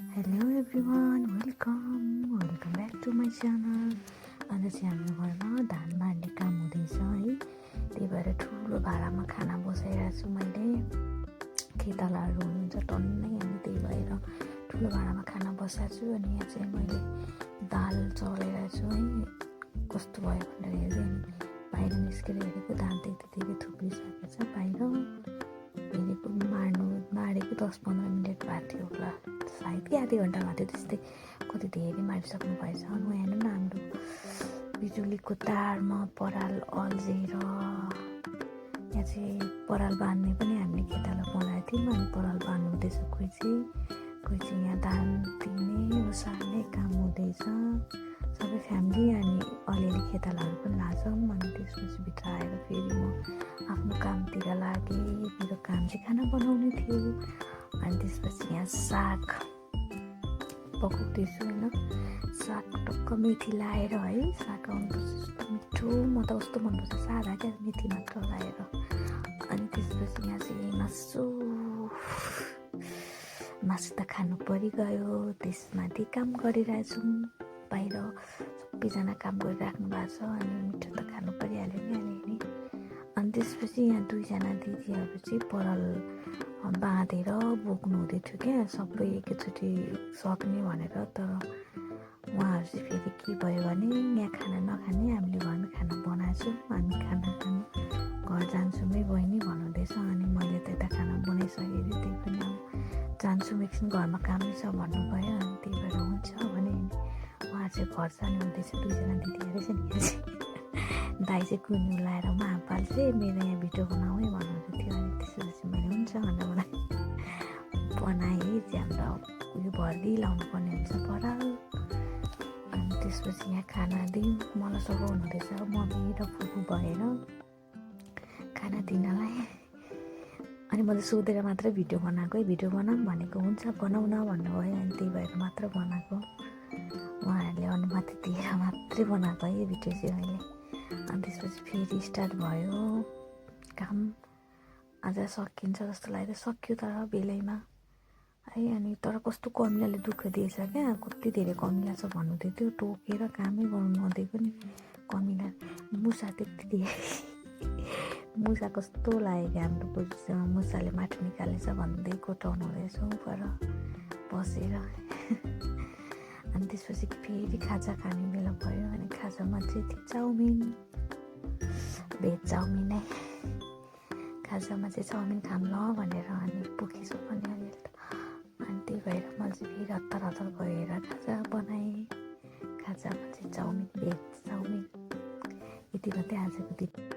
Hello everyone, welcome back to my channel. आज चाहिँ हाम्रो घरमा धान बाँड्ने काम हुँदैछ है, त्यही भएर ठुलो भाँडामा खाना बसाइरहेको छु मैले। खेतालाहरू हुनुहुन्छ टन्नै, अनि त्यही भएर ठुलो भाँडामा खाना बसाएको छु। अनि यहाँ चाहिँ मैले दाल चलाइरहेको छु है। कस्तो भयो भनेर हेर्दै बाहिर निस्केर हेरेको धान त्यति धेरै थुप्रिसकेको छ। बाहिर हेरेको माडेको 10-15 मिनट भएको थियो होला, सायद कि आधी घन्टा भएको थियो त्यस्तै। कति धेरै मारिसक्नु भएछ। अनि हेर्नु न, हाम्रो बिजुलीको तारमा पराल अल्झेर यहाँ चाहिँ पराल बाँध्ने पनि हामीले खेताला बनाएको थियौँ। अनि पराल बाँध्नु हुँदैछ, कोही चाहिँ यहाँ धान दिने ओसार्ने काम हुँदैछ सबै फ्यामिली। अनि अलिअलि खेतालाहरू पनि लाग्छौँ। अनि त्यसपछि भित्र आएर फेरि म आफ्नो कामतिर लागेँ। मेरो काम चाहिँ खाना बनाउने थियो। अनि त्यसपछि यहाँ साग पकाउँदैछु होइन। साग टक्क मेथी लाएर है, साग आउनुपर्छ यस्तो मिठो। म त कस्तो मनपर्छ सादा क्या, मेथी मात्र लाएर। अनि त्यसपछि यहाँ चाहिँ मासु त खानु परिगयो। त्यसमाथि काम गरिरहेछौँ, बाहिर सबैजना काम गरिराख्नु भएको छ। अनि मिठो त खानु परिहाल्यो नि अलिअलि। अनि त्यसपछि यहाँ दुईजना दिदीहरू चाहिँ पराल बाँधेर बोक्नु हुँदै थियो क्या, सबै एकैचोटि सक्ने भनेर। तर उहाँहरू चाहिँ फेरि के भयो भने यहाँ खाना नखाने, हामीले घरमै खाना बनाएछौँ, हामी खाना खानु घर जान्छौँ है बहिनी भन्नुहुँदैछ। अनि मैले त यता खाना बनाइसकेँ, त्यही पनि अब जान्छौँ एकछिन, घरमा कामै छ भन्नुभयो। अनि त्यही भएर हुन्छ भने उहाँ चाहिँ घर जानु हुँदैछ। दुईजना दिदीहरू चाहिँ यहाँ चाहिँ दाइ चाहिँ कुन्यु लाएर महापाल चाहिँ मेरो यहाँ भिडियो बनाऊ है भन्नुहुँदै थियो। अनि त्यसपछि मैले हुन्छ भनेर बनाएँ। चाहिँ हाम्रो उयो भर्दी लाउनु पर्ने हुन्छ पराल। अनि त्यसपछि यहाँ खाना दिउँ मलाई सघाउनु हुँदैछ मम्मी र फुपू भएर खाना दिनलाई। अनि मैले सोधेर मात्र भिडियो बनाएको है, भिडियो बनाऊँ भनेको हुन्छ बनाउन भन्नुभयो। अनि त्यही भएर मात्र बनाएको, उहाँहरूले अनुमति दिएर मात्रै बनाएको है भिडियो चाहिँ मैले। अनि त्यसपछि फेरि स्टार्ट भयो काम। आज सकिन्छ जस्तो लाग्यो, सक्यो तर बेलैमा है। अनि तर कस्तो कमिलाले दुःख दिएछ क्या, कति धेरै कमिला छ भन्नुहुँदै थियो। टोकेर कामै गर्नु नदिएको नि कमिला। मुसा त्यति धेरै मुसा कस्तो लाग्यो हाम्रो पोजिसनमा, मुसाले माटो निकालेछ भन्दै कोटाउनु हुँदैछौँ पर बसेर। अनि त्यसपछि फेरि खाजा खाने बेला भयो। अनि खाजामा चाहिँ थियो चाउमिन, भेज चाउमिन है। खाजामा चाहिँ चाउमिन खाऊँ ल भनेर अनि पुगेछु पनि अलिअलि त। अनि त्यही भएर मैले चाहिँ फेरि हतार गएर खाजा बनाएँ। खाजामा चाहिँ चाउमिन, भेज चाउमिन। यति मात्रै आजको दिन।